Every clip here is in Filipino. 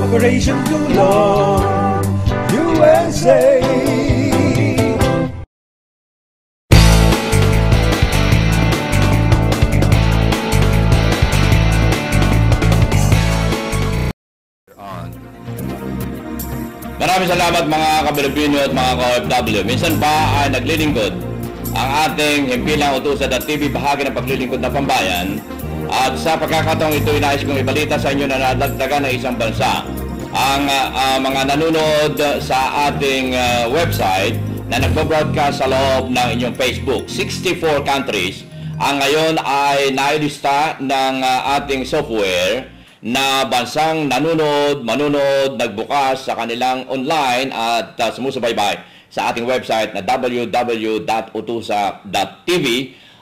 Operation Tulong USA. Maraming salamat mga ka-Pilipino at mga ka-OFW. Minsan pa ay naglilingkod ang ating himpilang utusan.tv, bahagi ng paglilingkod ng pambayan. At sa pagkakataong ito, inais kong ibalita sa inyo na nadagdagan ng isang bansa ang mga nanonood sa ating website na nagpo-broadcast sa loob ng inyong Facebook. 64 countries ang ngayon ay nailista ng ating software na bansang manunod, nagbukas sa kanilang online at sumusubaybay sa ating website na www.utusa.tv,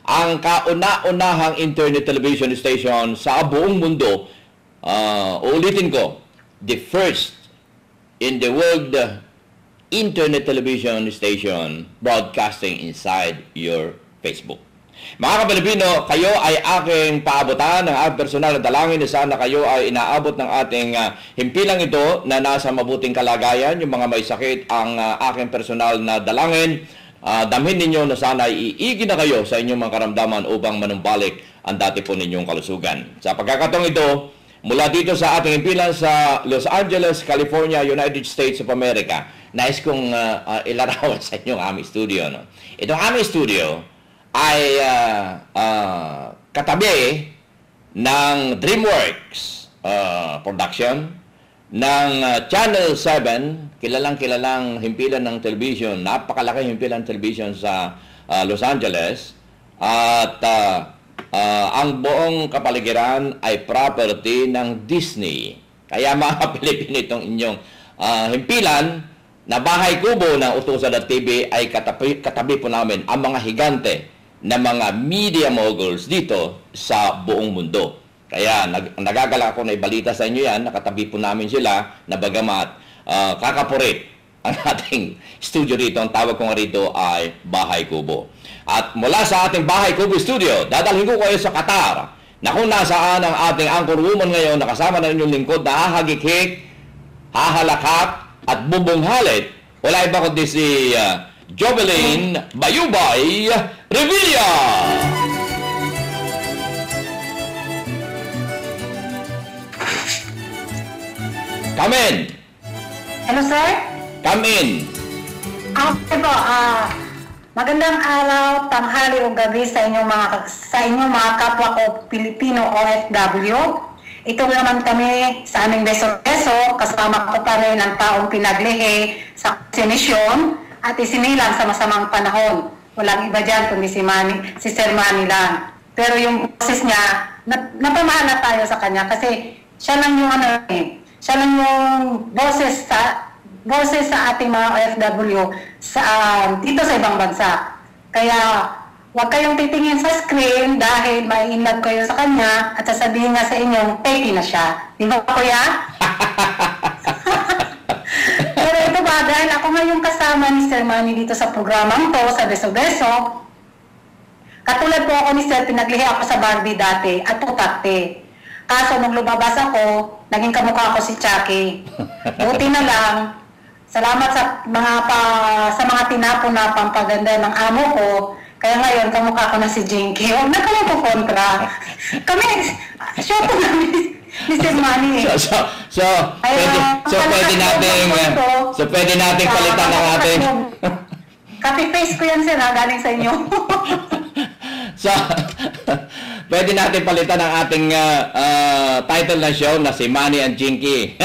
ang kauna-unahang internet television station sa buong mundo. Uulitin ko, the first in the world internet television station broadcasting inside your Facebook. Mga ka-Pilipino, kayo ay aking paabutan ng aking personal na dalangin na sana kayo ay inaabot ng ating himpilang ito na nasa mabuting kalagayan. Yung mga may sakit, ang aking personal na dalangin, damhin ninyo na sana iigin na kayo sa inyong mga karamdaman upang manumbalik ang dati po ninyong kalusugan. Sa pagkakataong ito, mula dito sa ating himpilan sa Los Angeles, California, United States of America, nais kong ilarawan sa inyong aming studio. No? Itong aming studio ay katabi ng DreamWorks production, ng Channel 7, kilalang himpilan ng television, napakalaki himpilan ng television sa Los Angeles, at ang buong kapaligiran ay property ng Disney. Kaya mga Pilipino, itong inyong himpilan na bahay kubo ng Utusan.tv ay katabi po namin ang mga higante na mga media moguls dito sa buong mundo. Kaya nagagalak ako na ibalita sa inyo yan, nakatabi po namin sila na bagamat kakapurit ang ating studio rito. Ang tawag ko nga rito ay Bahay Kubo. At mula sa ating Bahay Kubo studio, dadalhin ko kayo sa Qatar na kung nasaan ang ating anchor woman ngayon, nakasama na inyong lingkod na hahagik-hik, hahalakak at bubunghalit. Wala iba kundi si Jovelyn Bayubay Revilla. Come in. Hello, sir? Come in. Okay po, magandang araw, tanghali o gabi sa inyong mga kapwa ko Pilipino OFW. Ito naman kami sa aming beso-beso, kasama ko pa rin ang taong pinaglihi sa sinisyon at isinilang sa masamang panahon. Walang iba dyan kundi si Sir Manny lang. Pero yung boses niya, napamahala tayo sa kanya kasi siya lang yung siya lang yung boses sa ating mga OFW dito sa ibang bansa. Kaya huwag kayong titingin sa screen dahil may in-love kayo sa kanya at sasabihin niya sa inyong peki na siya. Di ba, kuya? Pero ito ba, dahil ako ngayong kasama ni Sir Manny dito sa programang to, sa Beso-Beso, katulad po ako ni Sir, pinaglihi ako sa Barbie dati at putakte. Kaso nung lumabas ako, naging kamukha ko si Chucky. Buti na lang, salamat sa mga tinapon na pampaganda ng amo ko, kaya ngayon kamukha ko na si Jinky. Huwag na kami po kontra. Kami, shoto namin ni Sir Manny. Pwede nating palitan ng ating copy paste ko yan, sir, galing sa inyo. Pwede natin palitan ang ating title ng show na si Manny and Jinky.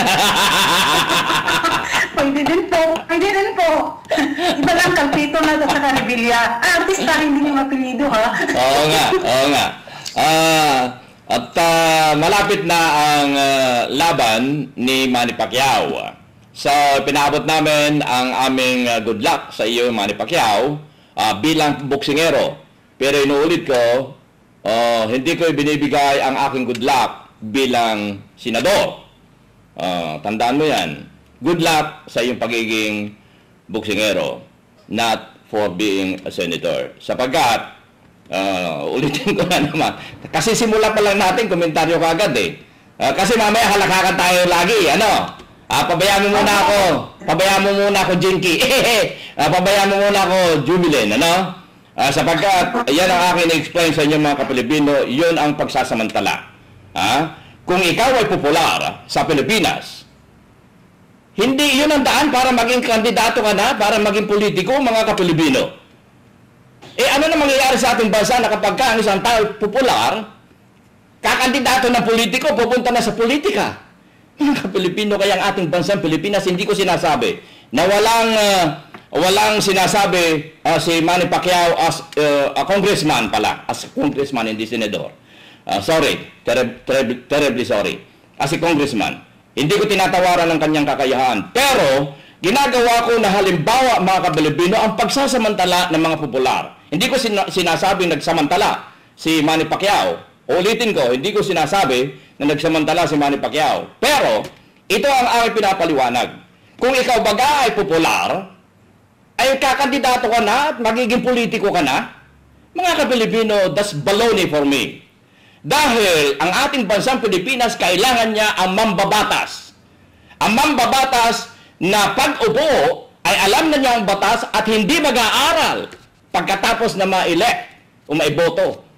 Pwede din po. Iba lang, Kalpito na sa Caribilla. Artista, hindi niyo mapilido, ha? Oo nga. At malapit na ang laban ni Manny Pacquiao. So, pinaabot namin ang aming good luck sa iyo, Manny Pacquiao, bilang boksingero. Pero inuulit ko, hindi ko binibigay ang aking good luck bilang senador. Tandaan mo yan. Good luck sa iyong pagiging boksingero, not for being a senator. Sapagkat, ulitin ko na naman, kasi simula pa lang natin, komentaryo ka agad eh. Kasi mamaya halakakan tayo lagi, ano? Pabayaan mo muna ako. Pabayaan mo muna ako, Jinky. Pabayaan mo muna ako, Jubilin. Ano? Sapagkat, yan ang akin na-explain sa inyo mga kapilipino, yun ang pagsasamantala. Kung ikaw ay popular sa Pilipinas, hindi yun ang daan para maging kandidato ka na, para maging politiko, mga kapilipino. Ano na mangyayari sa ating bansa na kapag ka ang isang tao popular, kakandidato ng politiko, pupunta na sa politika. Mga kapilipino, kaya ang ating bansang Pilipinas, hindi ko sinasabi na walang sinasabi si Manny Pacquiao as a congressman pala, as a congressman, hindi senador. Terribly sorry. As a congressman, hindi ko tinatawaran ng kanyang kakayahan. Pero, ginagawa ko na halimbawa, mga kapilipino, ang pagsasamantala ng mga popular. Hindi ko sinasabing nagsamantala si Manny Pacquiao. Ulitin ko, hindi ko sinasabi na nagsamantala si Manny Pacquiao. Pero, ito ang aking pinapaliwanag. Kung ikaw baga ay popular, ay kakandidato ka na at magiging politiko ka na, mga kapilipino, that's baloney for me. Dahil ang ating bansang Pilipinas, kailangan niya ang mambabatas. Ang mambabatas na pag-upo ay alam na niya ang batas at hindi mag-aaral pagkatapos na ma-elect o maiboto.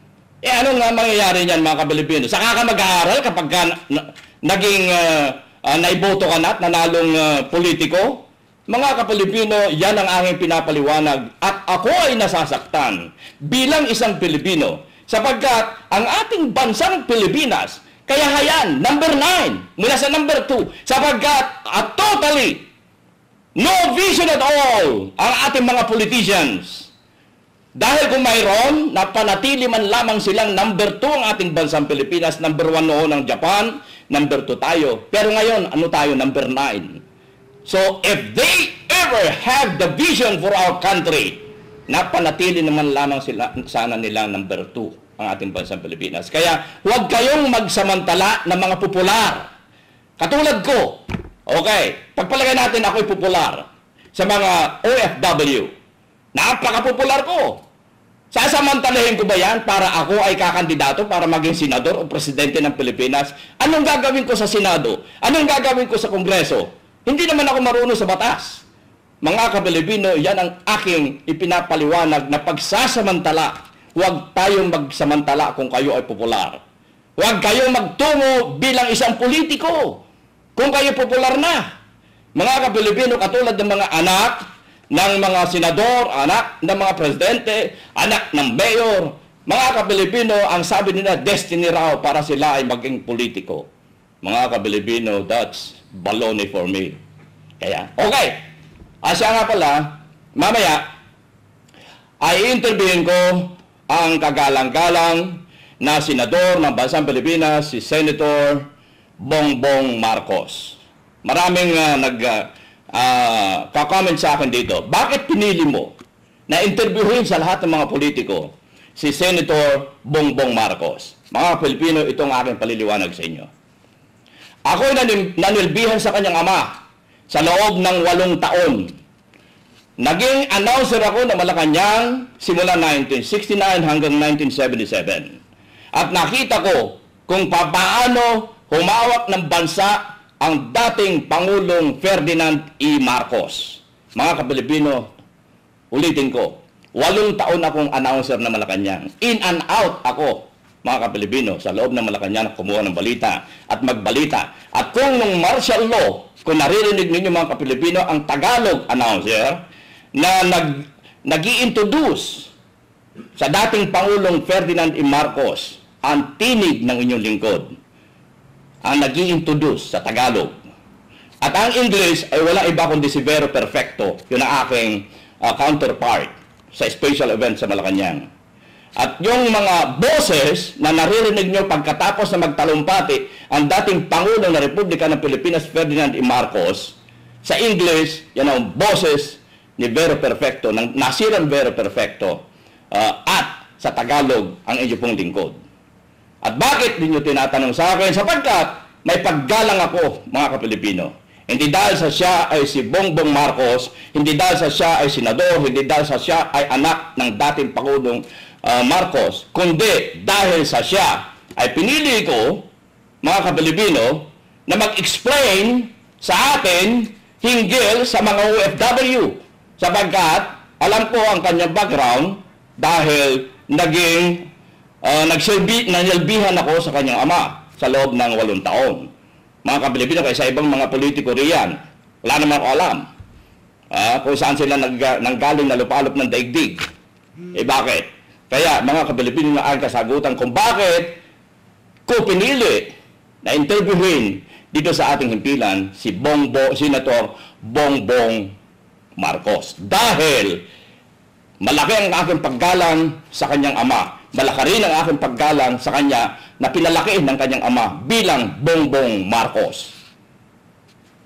Ano nga mangyayari niyan, mga kapilipino? Saka ka mag-aaral kapag naging naiboto ka na at nanalong politiko? Mga kapilipino, yan ang aking pinapaliwanag at ako ay nasasaktan bilang isang Pilipino sapagkat ang ating bansang Pilipinas, kaya hayan, number 9 mula sa number 2 sapagkat totally no vision at all ang ating mga politicians. Dahil kung mayroon, napanatili man lamang silang number 2 ang ating bansang Pilipinas, number 1 noon ang Japan, number 2 tayo. Pero ngayon, ano tayo? Number 9. So, if they ever have the vision for our country, napanatili naman lamang sana nila number 2 ang ating bansang Pilipinas. Kaya, huwag kayong magsamantala ng mga popular. Katulad ko, okay, pagpalagay natin ako'y popular sa mga OFW. Napaka-popular ko. Sasamantalahin ko ba yan para ako ay kakandidato para maging senador o presidente ng Pilipinas? Anong gagawin ko sa Senado? Anong gagawin ko sa Kongreso? Hindi naman ako marunong sa batas. Mga kapilipino, yan ang aking ipinapaliwanag na pagsasamantala. Huwag tayong magsamantala kung kayo ay popular. Huwag kayong magtungo bilang isang politiko kung kayo popular na. Mga kapilipino, katulad ng mga anak ng mga senador, anak ng mga presidente, anak ng mayor, mga kapilipino, ang sabi nila, destiny raw para sila ay maging politiko. Mga kapilipino, that's baloney for me. Kaya, okay. Asya nga pala, mamaya, ay interviewin ko ang kagalang-galang na senador ng bansang Pilipinas, si Senator Bongbong Marcos. Maraming ka-comment sa akin dito. Bakit pinili mo na interviewin sa lahat ng mga politiko si Senator Bongbong Marcos? Mga Pilipino, itong aking paliliwanag sa inyo. Ako'y nanilbihan sa kanyang ama sa loob ng 8 taon. Naging announcer ako ng Malacanang simula 1969 hanggang 1977. At nakita ko kung paano humawak ng bansa ang dating Pangulong Ferdinand E. Marcos. Mga kapilipino, ulitin ko, 8 taon akong announcer ng Malacanang. In and out ako, mga kapilipino, sa loob ng Malacanang kumuha ng balita at magbalita. At kung nung martial law, kung naririnig ninyo mga kapilipino, ang Tagalog announcer na nag-i-introduce sa dating Pangulong Ferdinand E. Marcos, ang tinig ng inyong lingkod. Ang nag-i-introduce sa Tagalog. At ang English ay wala iba kundi si Vero Perfecto, yun ang aking counterpart sa special event sa Malacanang. At yung mga boses na naririnig nyo pagkatapos na magtalumpati ang dating Pangulo ng Republika ng Pilipinas, Ferdinand E. Marcos, sa English, yan ang boses ni Vero Perfecto, ng nasirang Vero Perfecto, at sa Tagalog ang inyo pong lingkod. At bakit ninyo tinatanong sa akin? Sapagkat may paggalang ako, mga kapilipino. Hindi dahil sa siya ay si Bongbong Marcos, hindi dahil sa siya ay senador, hindi dahil sa siya ay anak ng dating Pangulong Marcos, kundi dahil sa siya ay pinili ko, mga kapilipino, na mag-explain sa atin hinggil sa mga OFW sapagkat alam ko ang kanyang background dahil nanilbihan ako sa kanyang ama sa loob ng 8 taon. Mga Kapilipino, kaysa ibang mga politiko riyan, wala naman ako alam kung saan sila nanggaling na lupalop ng daigdig. Bakit? Kaya mga Kapilipino na ang kasagutan kung bakit ko pinili na interviewin dito sa ating himpilan si Senator Bongbong Marcos. Dahil malaki ang aking paggalang sa kanyang ama. Malaki rin ang aking paggalang sa kanya na pinalaki ng kanyang ama bilang Bongbong Marcos.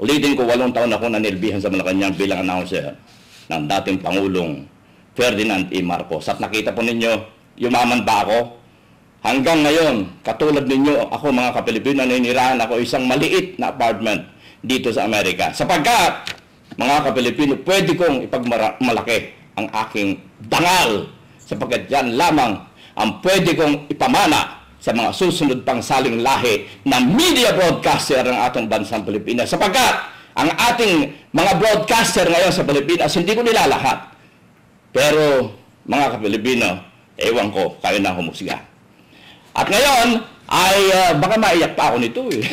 Ulitin ko, 8 taon ako nanilbihan sa Malacanang bilang announcer ng dating Pangulong Ferdinand E. Marcos. At nakita po ninyo, yumaman ba ako? Hanggang ngayon, katulad ninyo, ako mga Kapilipino, naninirahan ako isang maliit na apartment dito sa Amerika. Sapagkat, mga Kapilipino, pwede kong ipagmalaki ang aking dangal sapagkat yan lamang ang pwede kong ipamana sa mga susunod pang saling lahi na media broadcaster ng ating bansang Pilipinas. Sapagkat ang ating mga broadcaster ngayon sa Pilipinas, hindi ko nila lahat. Pero mga Kapilipino, ewan ko, kayo na humusga. At ngayon, ay baka maiyak pa ako nito eh.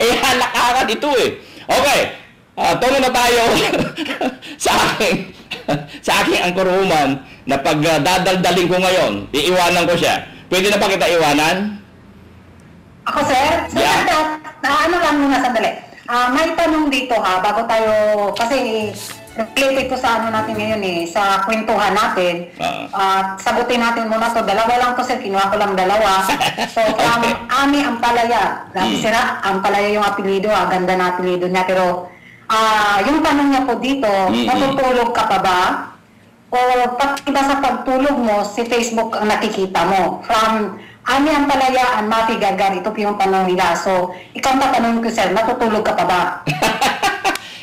Halakakan ito eh. Okay, tungo na tayo sa aking angkor-human na pag dadaldaling ko ngayon, iiwanan ko siya. Pwede na ba kita iwanan? Ako, sir? Yeah. Ano lang muna sandali. May tanong dito bago tayo, kasi related ko sa ano natin ngayon sa kwentuhan natin. Sagutin natin muna to. Dalawa lang to, sir. Kinuha ko lang 2. So, from Ami Ampalaya. Sira, Ampalaya yung apelido. Ganda na apelido niya. Pero, yung tanong niya po dito, natutulog ka pa ba? O pati ba sa pagtulog mo, si Facebook ang nakikita mo? From Ami Ampalaya and Mati Gagar, ito po yung tanong nila. So, ikaw tatanungin ko, sir, natutulog ka pa ba?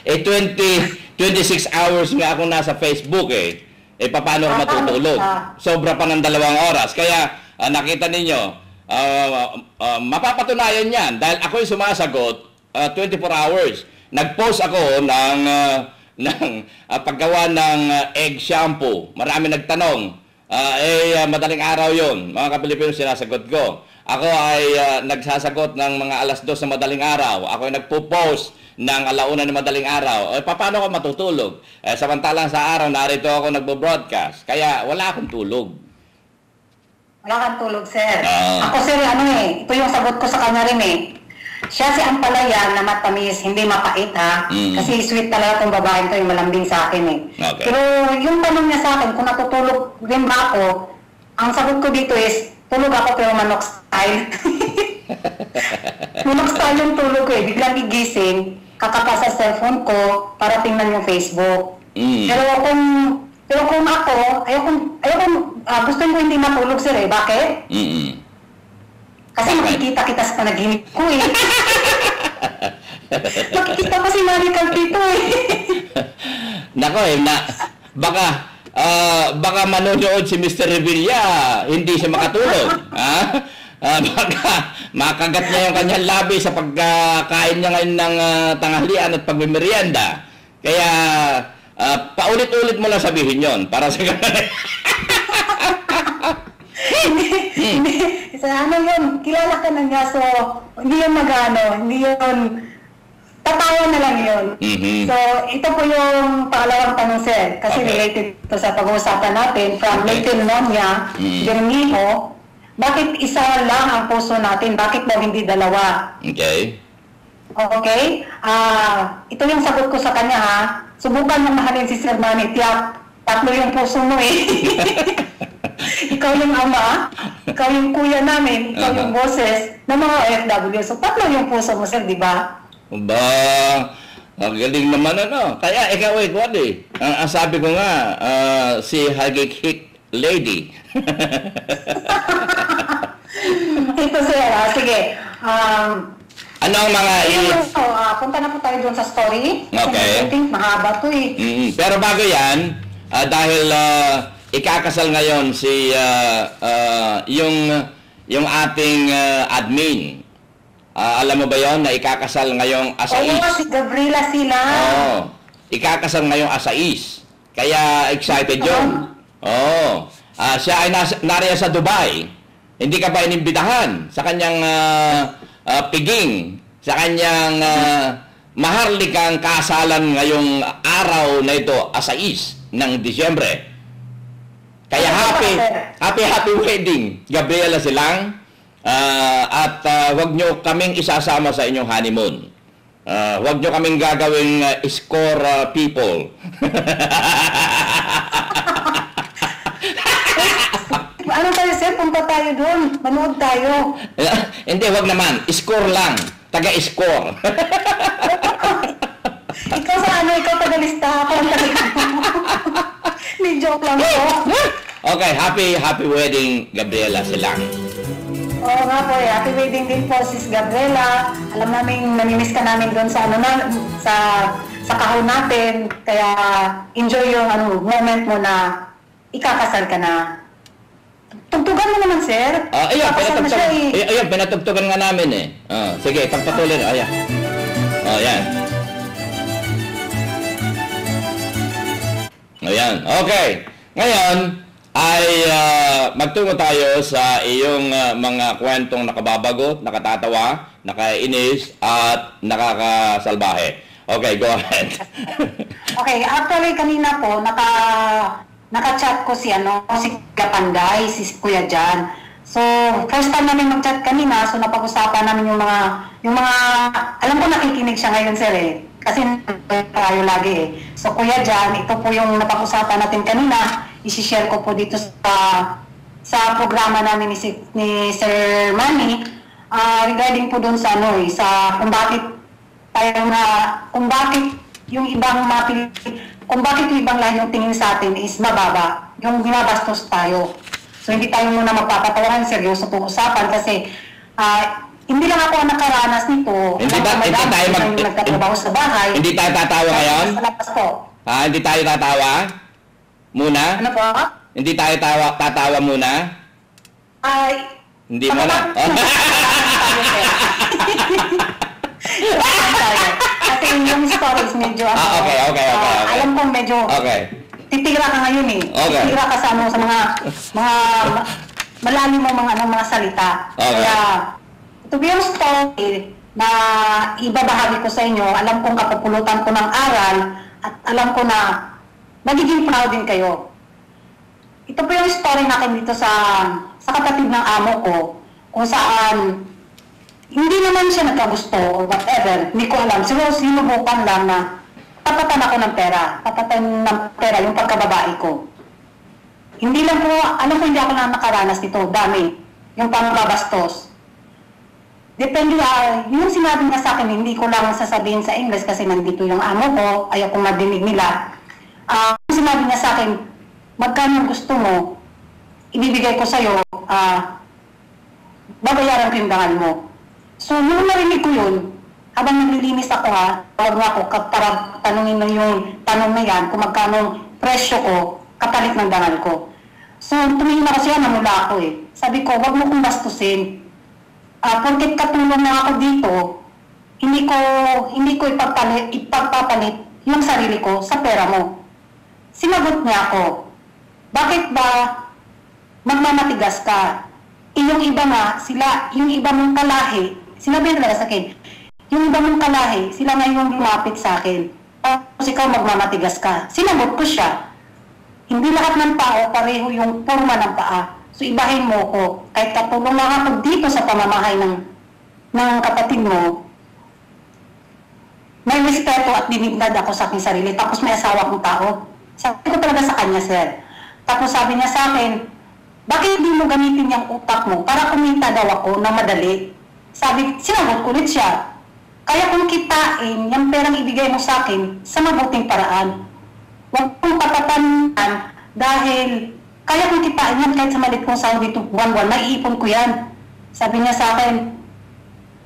26 hours nga ako nasa Facebook paano ako matutulog? Sobra pa ng 2 oras. Kaya nakita ninyo, mapapatunayan yan dahil ako'y sumasagot 24 hours. Nag-post ako ng paggawa ng egg shampoo. Marami nagtanong. Madaling araw yon, mga Kapilipino, sinasagot ko. Ako ay nagsasagot ng mga 2:00 na madaling araw. Ako ay nagpo-post ng 1:00 na madaling araw. Paano ako matutulog? Samantalang sa araw, narito ako nagbo-broadcast. Kaya wala akong tulog. Wala kang tulog, sir. Ako, sir, ito yung sagot ko sa kanya rin Siya si Ampalaya na matamis, hindi mapait Kasi sweet talaga itong babaeng ito, yung malambing sa akin Okay. Pero yung tanong niya sa akin, kung natutulog din ba ako, ang sagot ko dito is, tulog ako pero manok style. Manok style yung tulog ko biglang gigising, kakapa sa cellphone ko para tingnan yung Facebook. Pero kung ako, gusto ko hindi matulog, sir Bakit? Kasi makikita kita sa panaginip ko Makikita ko si Marical dito Nako baka manonood si Mr. Revilla, hindi siya makatulog. Baka makagat niya yung kanyang labi sa pagkain niya ngayon ng tanghalian at pagmimerienda. Kaya paulit-ulit mo lang sabihin yon para sa Hindi. Sa yun, kilala ka na niya, so hindi yun hindi yun, tatawa na lang yun. So, ito po yung pangalawang tanong, sir, kasi related to sa pag-uusapan natin, from Little Nonya, Jeremiho, bakit isa lang ang puso natin? Bakit daw hindi 2? Okay. Okay? Ito yung sagot ko sa kanya, Subukan mong mahalin si Sir Manny, tiyak, 3 yung puso mo Ikaw yung ama, ikaw yung kuya namin, ikaw yung boses ng mga OFW. So, 3 yung puso mo, sir, di ba? Ang galing naman Kaya ikaw ang sabi ko nga, si Hagik Lady. Ito, sir, sige. Ano ang mga punta na po tayo doon sa story. Okay. I think mahaba to Pero bago yan, dahil ikakasal ngayon si yung ating admin Alam mo ba yon na ikakasal ngayong asais? Oo, si Gabriela sila. Oo. Ikakasal ngayong asais. Kaya excited yun. Oo. Siya ay nariyan sa Dubai. Hindi ka ba inimbitahan sa kanyang piging, sa kanyang maharlikang kasalan ngayong araw na ito, asais ng Disyembre. Kaya happy wedding, Gabriela Silang. At wag nyo kaming isasama sa inyong honeymoon. Wag nyo kaming gagawing score people. Ano tayo, sir? Punta tayo doon. Manood tayo. Hindi, wag naman. Score lang. Taga-score. Ikaw sa ano? Ikaw tagalista. Ako ang tagalista. May joke lang po. Okay, happy wedding, Gabriela Silang. Oo nga po, happy wedding din po, Sis Gabriela. Alam namin, namimiss ka namin doon sa sa kahon natin. Kaya enjoy yung moment mo na ikakasal ka na. Tugtugan mo naman, sir. Ayun, pinatugtugan nga namin eh. Sige, pagpatuloy. Ayan. Ayan. Ayan. Okay. Ngayon, ay magtungo tayo sa iyong mga kwentong nakababagot, nakatatawa, nakainis, at nakakasalbahe. Okay, go ahead. Okay, actually kanina po, naka-chat ko si Kuya Panday, si Kuya Jan. So, first time namin mag-chat kanina, so napag-usapan namin yung mga, alam ko nakikinig siya ngayon, sir eh. Kasi tayo lagi eh. So, Kuya Jan, ito po yung napag-usapan natin kanina. I-share ko po dito sa programa namin ni Sir Manny. Regarding po dun sa sa kung bakit yung ibang kung bakit yung ibang lahi yung tingin sa atin is mababa, yung binabastos tayo. So, hindi tayo muna magpapatawahan, seryoso po usapan kasi hindi lang ako ang nakaranas nito. Hindi tayo nagtatrabaho sa bahay. Hindi tayo tatawa ngayon? Sa labas po. Hindi tayo tatawa? Muna? Ano po? Hindi tayo tatawa muna? Ay, hindi mo na. Kasi yung stories medyo okay. Alam ko medyo titira ka ngayon eh. Okay. Titira ka sa mga malalim mo mga salita. Okay. Kaya ito yung story na ibabahagi ko sa inyo. Alam kong kapupulutan ko ng aral at alam ko na magiging proud din kayo. Ito po yung story natin dito sa kapatid ng amo ko, kung saan hindi naman siya nagkagusto or whatever, hindi ko alam. Siguro sinubukan lang na tapatan ako ng pera. Tapatan ng pera yung pagkababae ko. Hindi lang po, alam ko hindi ako na nakaranas nito, dami. Yung pangbabastos. Depende, yung sinabi niya sa akin, hindi ko lang sasabihin sa English kasi nandito yung amo ko, ayaw kong madinig nila. Sinabi niya sa akin, magkano gusto mo, ibibigay ko sa'yo, babayaran ko yung dangal mo. So, nung narinig ko yun, habang naglilinis ako tawag mo ako para tanungin lang yung tanong na yan, kung magkano presyo ko, kapalit ng dangal ko. So, tumingin ako siya, namula ako eh. Sabi ko, wag mo kong bastusin. Porket katulong na ako dito, hindi ko ipagpapalit yung sarili ko sa pera mo. Sinagot niya ako, bakit ba magmamatigas ka? Yung iba nga, yung iba mong kalahi, sinabi nila sa akin, yung iba mong kalahi, sila nga yung lumapit sa akin. Tapos ikaw magmamatigas ka. Sinagot ko siya. Hindi lahat ng tao pareho yung forma ng paa. So ibahin mo ko. Kahit katulong lang ako dito sa pamamahay ng kapatid mo, may respeto at dignidad ako sa aking sarili. Tapos may asawa kong tao. Sabi ko talaga sa kanya, sir. Tapos sabi niya sa akin, bakit hindi mo gamitin yung utak mo para kumita daw ako na madali? Sabi, sinagot ko ulit siya. Kaya kung kitain, yung perang ibigay mo sa akin sa mabuting paraan. Huwag kong patatanan dahil kaya kung kitain yan kahit sa malit kong sahod dito buwan-buwan, naiipon ko yan. Sabi niya sa akin,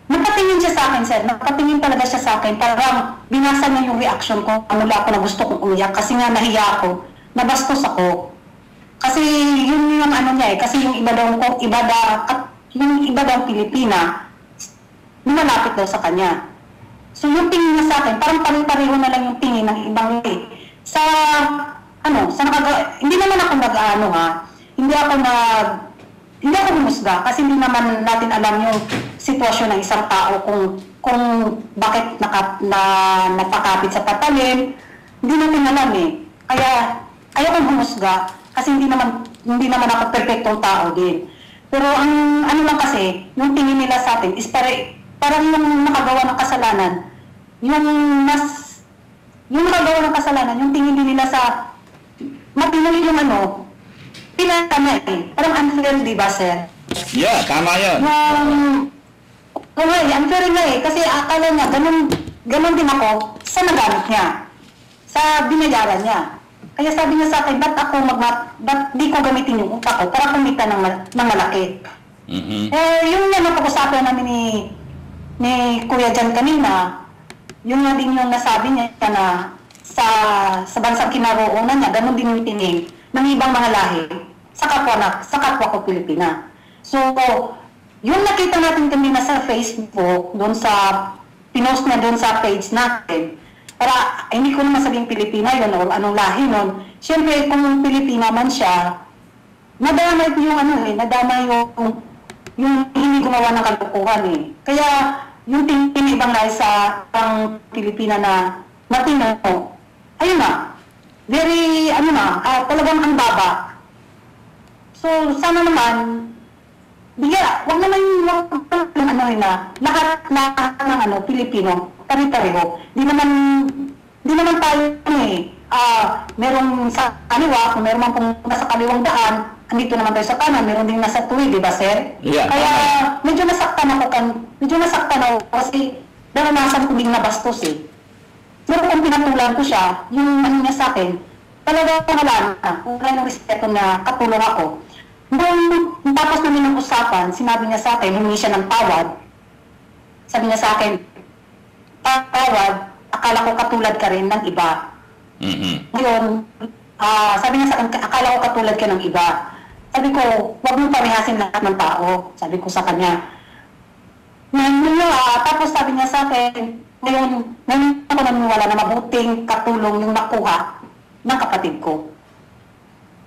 nakatingin siya sa akin, sir. Nakatingin talaga siya sa akin. Parang binasa niya yung reaction ko. Mula ako na gusto kong umiyak kasi nga nahiya ako. Nabastos ako. Kasi yun yung niya eh. Kasi yung iba daw Pilipina, lumalapit daw sa kanya. So yung tingin niya sa akin, parang pare-pareho na lang yung tingin ng ibang sa hindi naman ako hindi ako humusga kasi hindi naman natin alam yung sitwasyon ng isang tao kung bakit napakapit sa patalim. Hindi natin alam eh. Kaya ayaw kong humusga kasi hindi naman ako perfectong tao din. Pero ang ano lang kasi, yung tingin nila sa atin is parang yung nakagawa ng kasalanan, yung nakagawa ng kasalanan, yung tingin din nila sa matinoy yung pinatama eh. Parang unfair, di ba, sir? Yeah, tama yan. Unfair nga eh. Kasi akala niya, ganun din ako sa nagamit niya. Sa binayaran niya. Kaya sabi niya sa akin, ba't di ko gamitin yung utak ko para kumita ng malaki. Yung napag-usapan namin ni Kuya Jan kanina, yung nga din yung nasabi niya na sa bansang kinaroonan niya, ganun din yung tingin ng ibang mga lahi sa kapwa ko Pilipina. So, yung nakita natin kanina sa Facebook, doon sa pinost niya doon sa page natin, para hindi ko naman sabing Pilipina yun o anong lahi nun. Siyempre, kung Pilipina man siya, nadamay yung yung hindi gumawa ng kalokohan eh. Kaya, yung tingin ibang lahi sa pang Pilipina na matino, ayun na, very, talagang ang baba. So, sana naman, wag naman lahat ng Pilipino, pare-pareho. Di naman tayo merong sa kaliwa, kung meron man pong nasa kaliwang daan, andito naman tayo sa kanan, meron din nasa tuwid, di ba, sir? Yeah. Kaya medyo nasaktan ako kasi naranasan ko din nabastos eh. Pero kung pinatulan ko siya, yung niya sa akin, talaga wala ng respeto na katulong ako. Nung tapos namin ng usapan, sinabi niya sa akin, humingi siya ng tawad. Sabi niya sa akin, tawad, akala ko katulad ka rin ng iba. Ngayon, sabi niya sa akin, akala ko katulad ka ng iba. Sabi ko, huwag mong pamihasin lahat ng tao. Sabi ko sa kanya. Tapos sabi niya sa akin, ngayon ako naniniwala na mabuting katulong yung nakuha ng kapatid ko.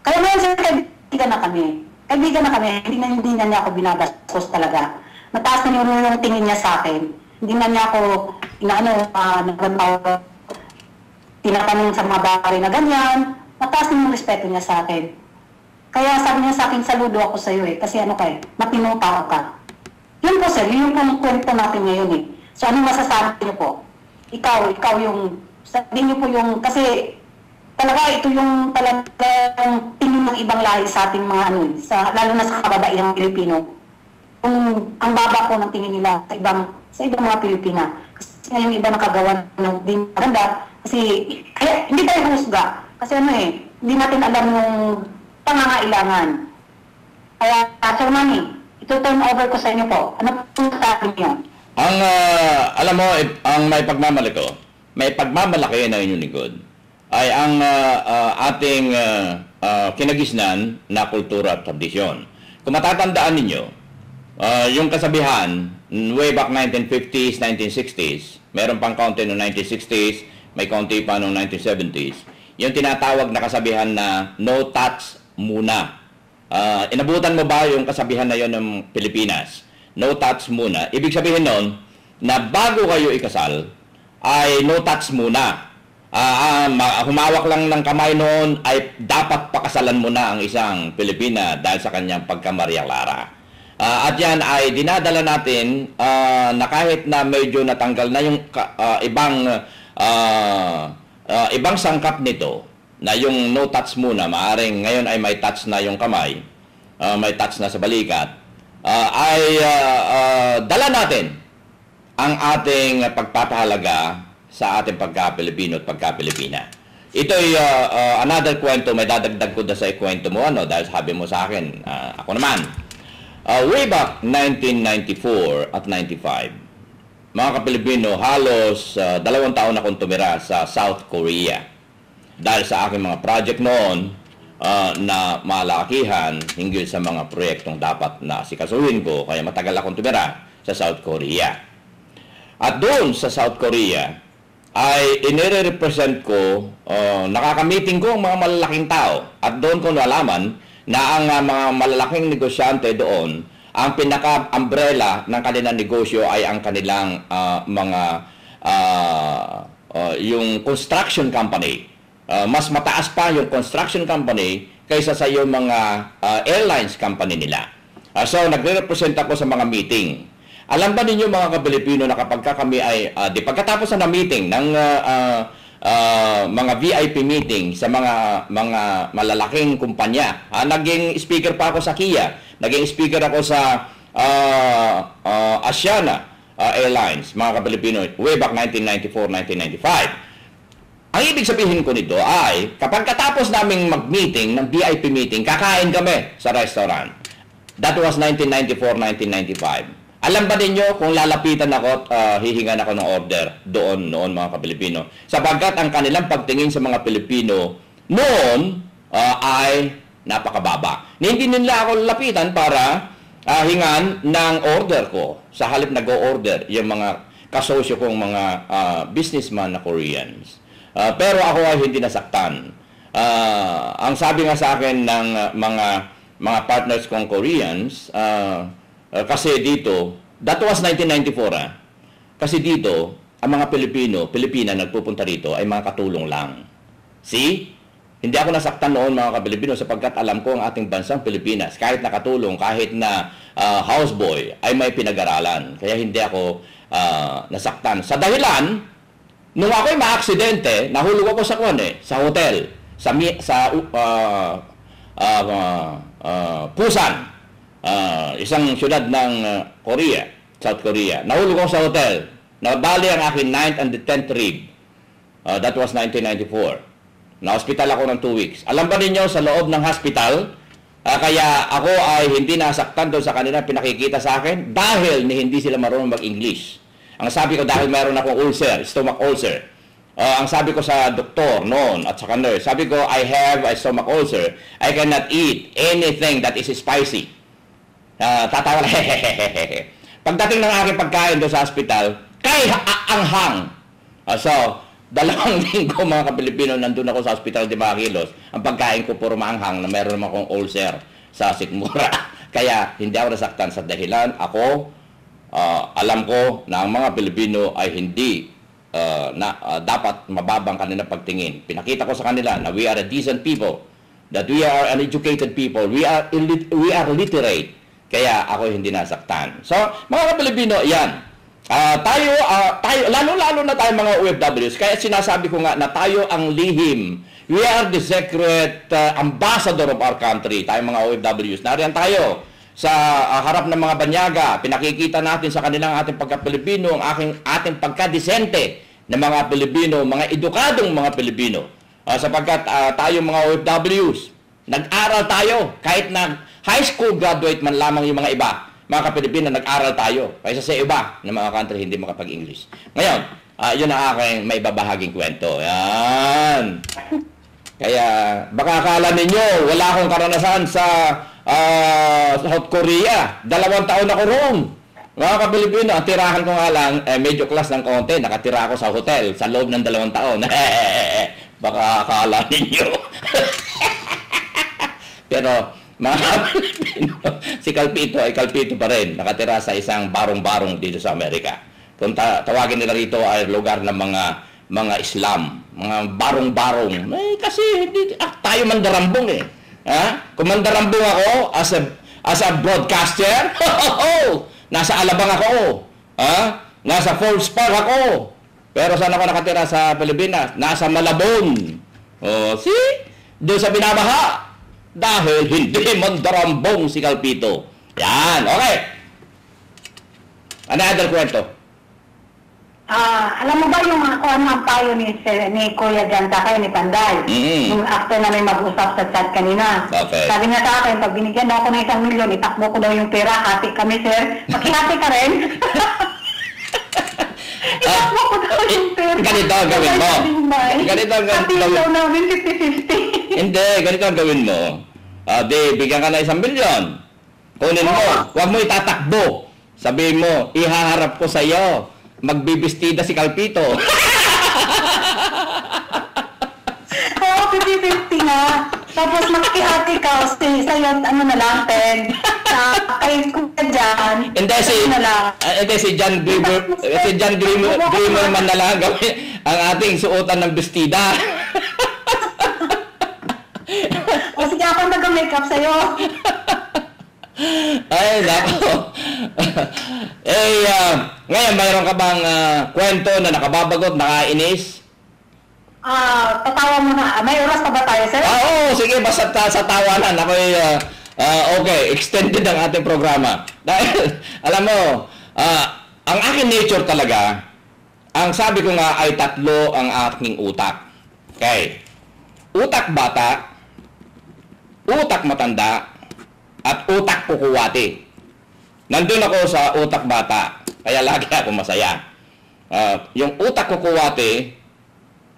Kaya ngayon sa kaibigan na kami. Hindi na niya ako binabastos talaga. Mataas na yung tingin niya sa akin. Hindi na niya ako tinatanong sa mga bagay na ganyan. Mataas na yung respeto niya sa akin. Kaya sabi niya sa akin, saludo ako sa iyo eh. Kasi matinong tao ka. Yun po sir, yun yung kwento natin ngayon eh. So anong masasabi niyo po? Ikaw yung, sabi niyo po yung, kasi talaga ito yung talagang tingin ng ibang lahi sa ating mga lalo na sa kababaihang Pilipino. Kung ang baba po ng tingin nila sa ibang mga Pilipina. Kasi yung iba nakagawa ng di maganda. Kasi hindi tayo husga. Kasi hindi natin alam yung pangangailangan. Kaya, Sir Manny, ito turn over ko sa inyo po. Ano po sabi niyo? Alam mo, ang may pagmamalaki na inyong likod ay ang ating kinagisnan na kultura at tradisyon. Kung matatandaan ninyo, yung kasabihan, way back 1950s, 1960s, meron pang kaunti noong 1960s, may kaunti pa noong 1970s, yung tinatawag na kasabihan na no touch muna. Inabutan mo ba yung kasabihan na yon ng Pilipinas? No touch muna. Ibig sabihin nun, na bago kayo ikasal, ay no touch muna. Humawak lang ng kamay noon ay dapat pakasalan mo na ang isang Pilipina dahil sa kanyang pagka-Maria Clara. At yan ay dinadala natin na kahit na medyo natanggal na yung ibang sangkap nito na yung no touch muna, maaring ngayon ay may touch na yung kamay, may touch na sa balikat, dala natin ang ating pagpapahalaga sa ating pagka-Pilipino at pagka-Pilipina. Ito ay another kwento, may dadagdag ko na sa kwento mo, dahil sabi mo sa akin, ako naman, way back 1994 at 95, mga ka-Pilipino, halos 2 taon akong tumira sa South Korea. Dahil sa aking mga project noon na malakihan hinggil sa mga proyektong dapat na sikasuhin ko, kaya matagal akong tumira sa South Korea. At doon sa South Korea, ay inire-represent ko, nakaka-meeting ko ang mga malalaking tao. At doon ko nalaman na ang mga malalaking negosyante doon, ang pinaka-umbrella ng kanilang negosyo ay ang kanilang yung construction company. Mas mataas pa yung construction company kaysa sa yung mga airlines company nila. So, nagre-represent ako sa mga meeting. Alam ba ninyo mga ka-Pilipino na kapag kami ay, pagkatapos na meeting ng mga VIP meeting sa mga malalaking kumpanya, naging speaker pa ako sa Kia, naging speaker ako sa Asiana Airlines, mga ka-Pilipino, way back 1994, 1995. Ang ibig sabihin ko nito ay, kapag katapos naming mag-meeting, ng VIP meeting, kakain kami sa restaurant. That was 1994, 1995. Alam ba ninyo kung lalapitan ako at hihingan ako ng order noon mga ka-Pilipino? Sapagkat ang kanilang pagtingin sa mga Pilipino noon ay napakababa. Hindi nila ako lapitan para hingan ng order ko. Sa halip nag-o-order yung mga kasosyo kong mga businessman na Koreans. Pero ako ay hindi nasaktan. Ang sabi nga sa akin ng mga partners kong Koreans, kasi dito, that was 1994 kasi dito, ang mga Pilipina nagpupunta rito ay mga katulong lang. See? Hindi ako nasaktan noon mga ka-Pilipino sapagkat alam ko ang ating bansang Pilipinas, kahit nakatulong, kahit na houseboy, ay may pinag-aralan. Kaya hindi ako nasaktan. Sa dahilan, nung ako'y maaksidente, nahulog ako sa sa hotel, sa Busan, isang syudad ng Korea, South Korea. Nahulog ako sa hotel. Nabali ang aking 9th and the 10th rib. That was 1994. Na-hospital ako ng 2 weeks. Alam ba ninyo, sa loob ng hospital, kaya ako ay hindi nasaktan doon sa kanila pinakikita sa akin dahil hindi sila marunong mag-English. Ang sabi ko, dahil meron akong ulcer, stomach ulcer. Ang sabi ko sa doktor noon at sa nurse, sabi ko, I have a stomach ulcer. I cannot eat anything that is spicy. Tatawa na, hehehehe. Pagdating ng aking pagkain doon sa hospital, kay anghang. So, 2 linggo mga ka-Pilipino, nandun ako sa hospital de Baquilos. Ang pagkain ko puro maanghang na meron naman akong ulcer sa sikmura. Kaya hindi ako nasaktan sa dahilan. Ako, alam ko na ang mga Pilipino ay hindi dapat mababang kanilang pagtingin. Pinakita ko sa kanila na we are a decent people, that we are an educated people, we are literate. Kaya ako hindi nasaktan. So, mga ka-Pilipino, yan. Tayo, lalo-lalo na tayo mga OFWs. Kaya sinasabi ko nga na tayo ang lihim. We are the secret ambassador of our country. Tayo mga OFWs. Nariyan tayo sa harap ng mga banyaga. Pinakikita natin sa kanilang ating pagka-Pilipino, ang ating pagka-disente ng mga Pilipino, mga edukadong mga Pilipino. Sapagkat tayo mga OFWs, nag-aral tayo kahit na high school graduate man lamang yung mga iba. Mga ka-Pilipino, nag-aral tayo. Kaysa sa iba na mga country hindi makapag-English. Ngayon, yun ang aking may babahaging kwento. Yan. Kaya, baka akala ninyo, wala akong karanasan sa South Korea. 2 taon ako roon. Mga ka-Pilipino, ang tirahan ko nga lang, medyo class ng konti. Nakatira ako sa hotel sa loob ng 2 taon. Baka akala ninyo. Pero, mga Pilipino, si Calpito ay Calpito pa rin. Nakatira sa isang barong-barong dito sa Amerika. Kung tawagin nila rito ay lugar ng mga Islam. Mga barong-barong. Kasi hindi, tayo mandarambong eh. Kung mandarambong ako as a broadcaster, nasa Alabang ako. Nasa Falls Park ako. Pero saan ako nakatira sa Pilipinas? Nasa Malabon. See? Doon sa binabaha. Dahil hindi mandarambong si Calpito. Yan, okay. Another kwento. Alam mo ba yung ang payo ni Kuya Jan Takay, ni Panday? Yung after na may mag-usap sa chat kanina. Okay. Sabi niya sa akin, pag binigyan ako ng 1 milyon, itakbo ko daw yung pera. Hati kami, sir. Makihati ka rin. Itakbo ko daw yung pera. Ganito ang gawin mo. Ganito ang hati daw namin 50-50. Hindi, ganito ang gawin mo. Bigyan ka na 1 milyon. Kunin mo. Huwag mo itatakbo. Sabihin mo, ihaharap ko sa iyo magbibistida si Calpito. Oo, 50-50 nga. Tapos makikihati ka, sa'yo, ano na lang, 10. Kay kuya dyan, Hindi si John Grimmer man na lang gawin ang ating suotan ng bestida. O sige, ako nag-makeup sa'yo. Ay, nako. Ngayon, mayroon ka bang kwento na nakababagot, nakainis? Tatawa mo na. May oras pa ba tayo, sir? Oo, sige, basta sa tawanan. Ako'y, okay, extended ang ating programa. Dahil, alam mo, ang aking nature talaga, ang sabi ko nga ay tatlo ang aking utak. Okay. Utak bata, utak matanda, at utak kukuwati. Nandun ako sa utak bata, kaya lagi ako masaya. Yung utak kukuwati,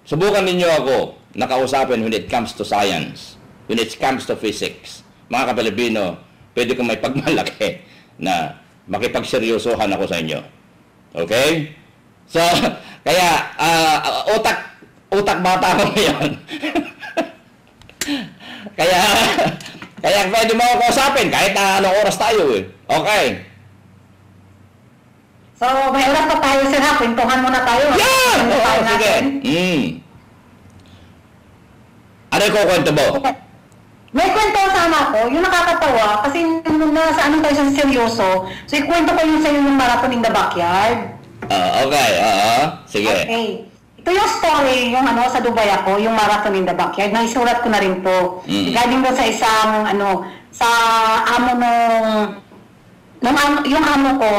subukan ninyo ako nakausapin when it comes to science, when it comes to physics. Mga Kapilipino, pwede kong may pagmalaki na makipagseryosohan ako sa inyo. Okay? So, kaya, utak bata ako ngayon. Kaya pwede mo ako kausapin kahit na anong oras tayo eh. Okay. So, may oras pa tayo, sir, ha? Kwentuhan muna tayo. Yeah! Oo, sige. Ano yung kukwento mo? May kwento sana ako, yung nakakatawa, kasi nung nasa ano tayo sa seryoso, so ikwento ko yung sa'yo yung marathon in the backyard. Okay, sige. Okay. Ito yung story, yung ano, sa Dubai ako, yung marathon in the backyard, naisulat ko na rin po. Galing doon sa isang, sa amo yung amo ko,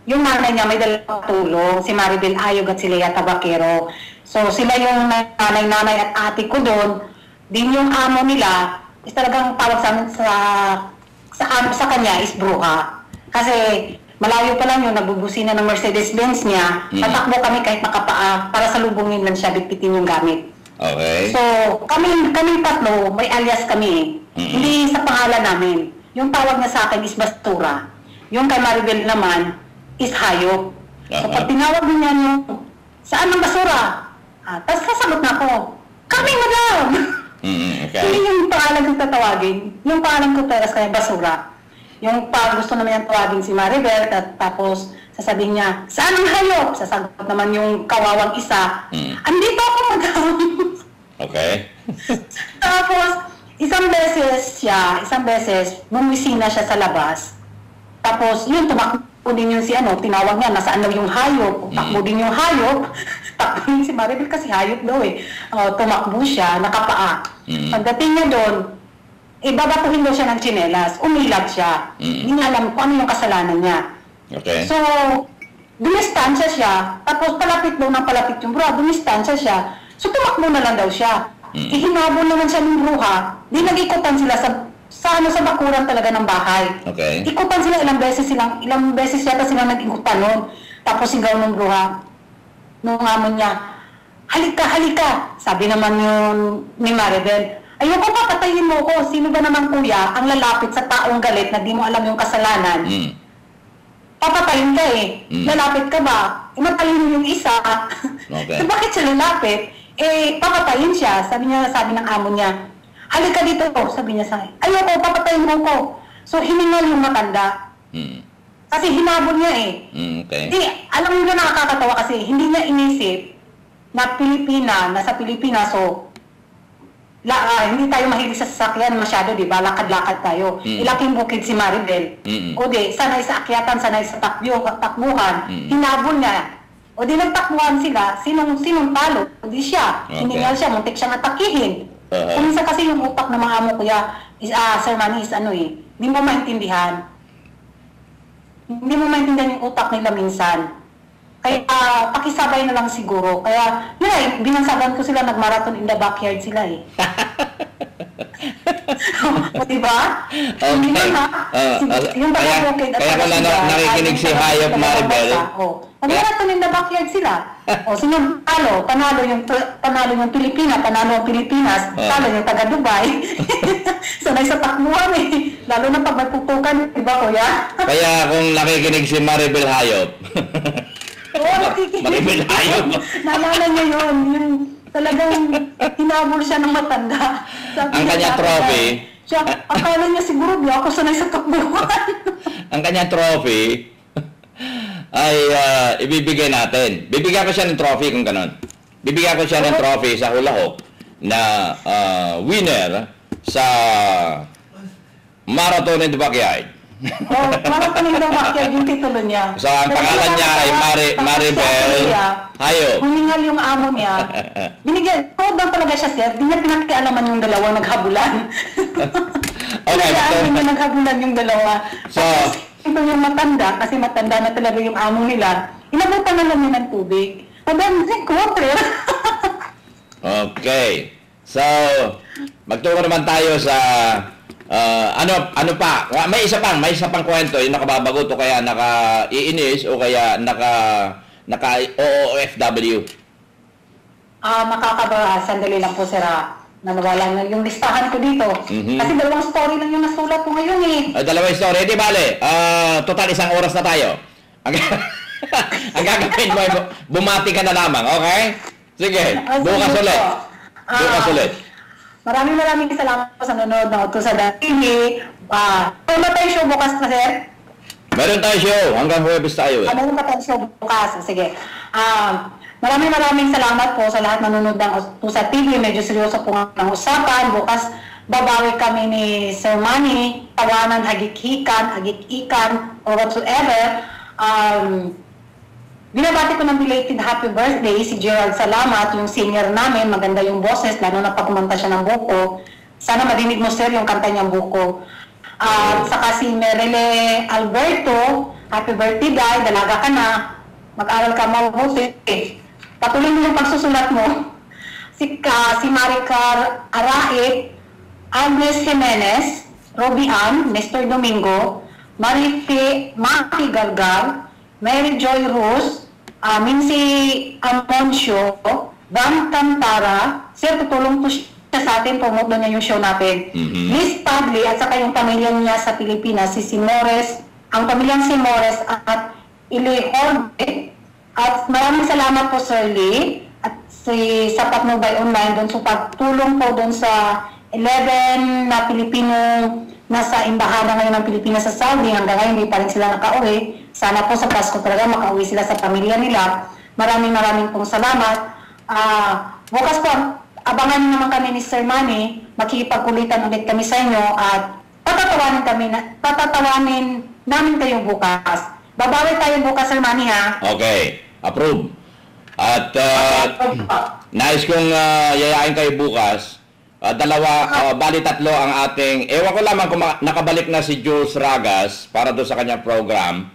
yung nanay niya may dalawang tulong, si Maribel Ayog at si Lea Tabaquero. So sila yung nanay at ate ko doon. Din yung amo nila, is talagang tawag sa kanya is bruha. Kasi malayo pa lang yun, nagbubusina ng Mercedes-Benz niya. Tatakbo kami kahit nakapaa para salubungin lang siya, bitbitin yung gamit. Okay. So, kami tatlo, may alias kami. Hindi sa pangalan namin. Yung tawag niya sa akin is bastura. Yung kay Maribel naman is hayop. So, pag tinawag niya yung, saan ang basura? Tapos sasagot na ako, kami, madam! Okay. Hindi yung pangalan kong tatawagin. Yung pangalan ko teras kaya basura. Yung gusto naman niyang tawagin si Maribel, at tapos sasabihin niya, saan ang hayop? Sasagot naman yung kawawang isa, andito ako, madam. Okay. Tapos, isang beses, bumisina siya sa labas. Tapos, yun, tumakbo din yung tinawag niya, nasaan daw yung hayop. Takbo din yung hayop. Takbo din si Maribel kasi hayop daw eh. Tumakbo siya, nakapaa. Pagdating niya doon, babatuhin daw siya ng tsinelas. Umilag siya. Hindi niya alam kung ano yung kasalanan niya. Okay. So, dumistansya siya. Tapos palapit daw ng palapit yung bruha. Dumistansya siya. So, tumakbo na lang daw siya. Ihinabol naman siya ng bruha. Di nag-ikutan sila sa bakuran talaga ng bahay. Okay. Ikutan sila ilang beses yata sila nag-ikutan nun. Tapos sigaw ng bruha. Nung amo niya, halika. Sabi naman yun ni Maribel, ayoko papatayin mo ko. Sino ba naman kuya ang lalapit sa taong galit na di mo alam yung kasalanan? Papatayin ka eh. Lalapit ka ba? Matayin mo yung isa. Okay. So bakit siya lalapit? Papatayin siya. Sabi ng amo niya, halika dito. Sabi niya sa akin, ayoko, papatayin mo ko. So hiningal yung matanda. Kasi hinabol niya eh. Okay. Alam mo na nakakatawa kasi hindi niya inisip na nasa Pilipinas, so hindi tayo mahilig sa sasakyan masyado, di ba? Lakad-lakad tayo. Ilaking bukid si Maribel. O di, sanay sa akyatan, sanay sa takbuhan. Hinabol niya. O di, nagtakbuhan sila. Sinong talo? O di siya. Okay. Hiningal siya, muntik siyang atakihin. Minsan kasi yung utak ng mga amo kuya, Sir Manny, hindi mo maintindihan. Hindi mo maintindihan yung utak nila minsan. Kaya pakisabay na lang siguro. Kaya, binansagan ko sila, nag-marathon in the backyard sila eh. O diba? Hindi na yung kaya kung nakikinig si Hayop Maribel. Nag-marathon in the backyard sila. Sino panalo yung Pilipinas, panalo ang Pilipinas, talo yung taga Dubai. Sanay sa takbuhan eh. Lalo na pag magpupukan, diba kuya? Kaya kung nakikinig si Maribel Hayop, Oo, nakikinig. Maribel ayaw mo. Naalala niya yun. Yung talagang hinabol siya ng matanda. Sabi Ang niya kanya sa akin, trophy. Siya, akala niya siguro di ako sanay sa takbuhan. Ang kanyang trophy ay ibibigay natin. Bibigyan ko siya ng trophy kung ganon. Bibigyan ko siya ng trophy sa hula hoop na winner sa Marathon in the Backyard. Oh, marathon yung backyard yung titulo niya. So, ang pangalan niya ay Maribel Hayo. Humingal yung amo niya. Binigyan, bang talaga siya, sir. Di niya pinakialaman yung dalawa naghabulan. Okay, Pinagaamin niya naghabulan yung dalawa. So, Ito yung matanda, kasi matanda na talaga yung amo nila. Inabutan na lang niya ng tubig. Sabi, quarter. okay. So, magtungo naman tayo sa ano pa? May isa pang kwento yung nakababagot o kaya naka-iinis o kaya naka-OOFW. Makakaba, sandali lang po, sir. Nawala na yung listahan ko dito. Kasi dalawang story lang yung nasulat ko ngayon eh. Dalawang story, di bale. Total 1 oras na tayo. Ang gagawin mo ay bumati ka na lamang, okay? Sige, bukas ulit. Bukas ulit. Maraming salamat po sa nanonood ng Utusan TV. Wala tayong show bukas na, sir? Meron tayo show. Hanggang Huwebes tayo. Meron pa tayong show bukas. Sige. Maraming salamat po sa lahat nanonood ng Utusan TV. Medyo seryoso po ng usapan. Bukas, babawi kami ni Sir Manny. Tawanan, hagik-ikan, or whatsoever. Binabati ko ng belated happy birthday si Gerald Salamat, yung senior namin. Maganda yung boses, lalo na pag kumanta siya ng buko. Sana marinig mo, sir, yung kanta niyang buko. Saka si Merele Alberto, happy birthday, guy, dalaga ka na. Mag-aral ka mabuti. Patuloy mo yung pagsusulat mo. Si Maricar Arahe, Agnes Jimenez, Robian, Nestor Domingo, Maki Gargar, Mary Joy Rose, Mincy Amoncio, Bam Cantara. Sir, tutulong po siya sa atin, promote na niya yung show natin. Miss Padley at saka yung pamilya niya sa Pilipinas, si Simores, ang pamilyang Simores at Ili Jorge. At maraming salamat po, Sir Lee, at si Sapat Mobile Online doon sa pagtulong po doon sa 11 na Pilipino nasa imbahana ngayon ng Pilipinas sa Saudi. Hanggang ngayon, hindi pa rin sila nakauwi. Sana po sa Pasko talaga makauwi sila sa pamilya nila. Maraming pong salamat. Bukas po, abangan naman kami ni Sir Manny. Makikipagkulitan ulit kami sa inyo at patatawanin namin kayo bukas. Babawi tayo bukas, Sir Manny, ha? Okay. Approve. At nais kong yayain kayo bukas. Bali 3 ang ating, ewan ko lamang kung nakabalik na si Jules Ragas para doon sa kanyang program.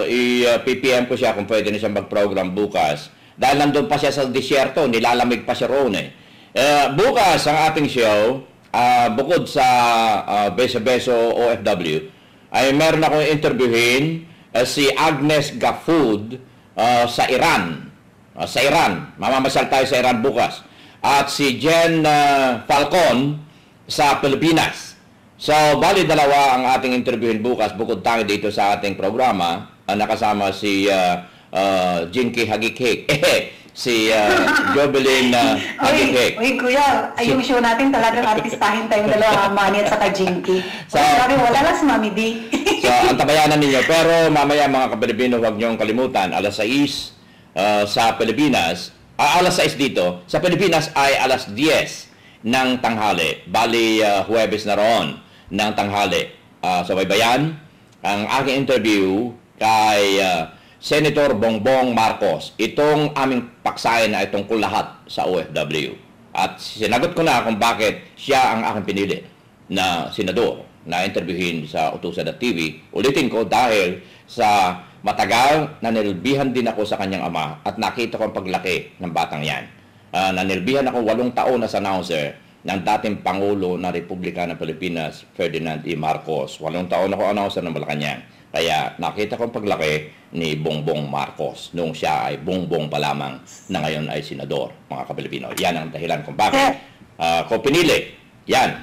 I-PPM ko siya kung pwede na siyang mag-program bukas. Dahil nandun pa siya sa disyerto, nilalamig pa siya roon eh. Bukas ang ating show, bukod sa Beso-Beso OFW, ay meron akong interviewin si Agnes Gafood sa Iran. Mamamasyal tayo sa Iran bukas. At si Jen Falcon sa Pilipinas. So, bali dalawa ang ating interviewin bukas bukod tayo dito sa ating programa. Nakasama si Jinky Hagik-Hik. Si Jobelin Hagik-Hik. Uy, kuya, ay yung show natin talagang artistahin tayong dalawa, Manny at saka Jinky. Sabi, wala lang si Mami D. So, antabayanan ninyo. Pero mamaya mga Kapilipino, huwag niyong kalimutan, alas 6 sa Pilipinas, alas 6 dito, sa Pilipinas ay alas 10 ng tanghali. Bali, Huwebes na roon ng tanghali. So, baybayan ang aking interview kay Senator Bongbong Marcos. Itong aming paksayan na itungkol lahat sa OFW. At sinagot ko na kung bakit siya ang aking pinili na senador na interviewin sa Utusan.tv. Ulitin ko dahil sa matagal na nilbihan din ako sa kanyang ama at nakita ko ang paglaki ng batang yan. Nanilbihan ako 8 taon as announcer ng dating Pangulo ng Republika ng Pilipinas, Ferdinand E. Marcos. 8 taon ako announcer ng Malacanang. Kaya nakita ko ang paglaki ni Bongbong Marcos nung siya ay Bongbong pa lamang na ngayon ay senador, mga Kapilipino. Yan ang dahilan kung bakit ko pinili. Yan.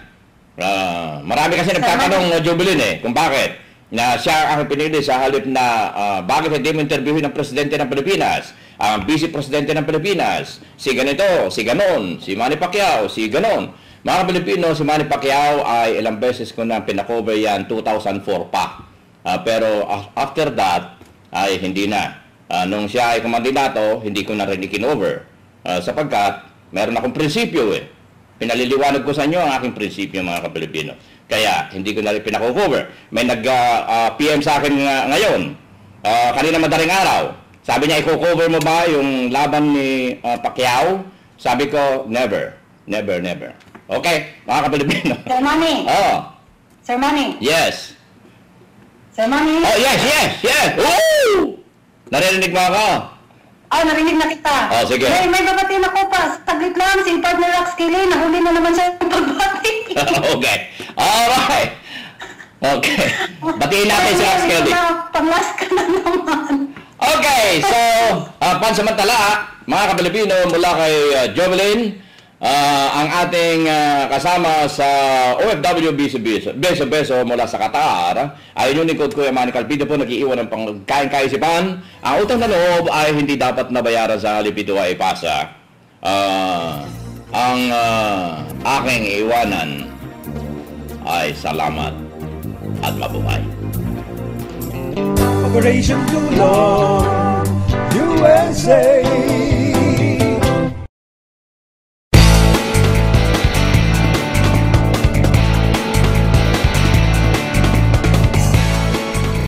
Marami kasi nagtatanong, Jubilin kung bakit. na siya ang pinili sa halip na bakit hindi mo interviewin ng presidente ng Pilipinas, ang vice presidente ng Pilipinas, si ganito, si ganon, si Manny Pacquiao, si ganon. Mga Pilipino, si Manny Pacquiao ay ilang beses ko na pinakover yan, 2004 pa. Pero after that, ay hindi na. Nung siya ay kumandidato, hindi ko na rin ikinover. Sapagkat, meron akong prinsipyo eh. Pinaliliwanag ko sa inyo ang aking prinsipyo, mga Kapilipino. Kaya, hindi ko na rin pinako-cover. May nag-PM sa akin ngayon, kanina madaling araw. Sabi niya, i-cover mo ba yung laban ni Pacquiao? Sabi ko, never. Never, never. Okay, mga Kapilipino. Sir Manny. Oh. Sir Manny. Yes. Sir Manny. Oh, yes. Woo! Narinig mo ako? Narinig na kita. Sige. May babatiin ako pa. Saglit lang, si partner Rax Kelly, nahuli na naman siya yung pagbati. Okay. Alright. Okay. Batiin natin si Rax Kelly. Panglas ka na naman. Okay, so, pansamantala, mga Kapilipino, mula kay Jovelyn, ang ating kasama sa OFW Beso mula sa Qatar, ay yung lingkod ko, Manny Calpido po, nag-iiwan ng pangkain-kaisipan. Ang utang na loob ay hindi dapat nabayaran sa halip ito ay ipasa. Ang aking iwanan ay salamat at mabuhay. Operation Tulong USA.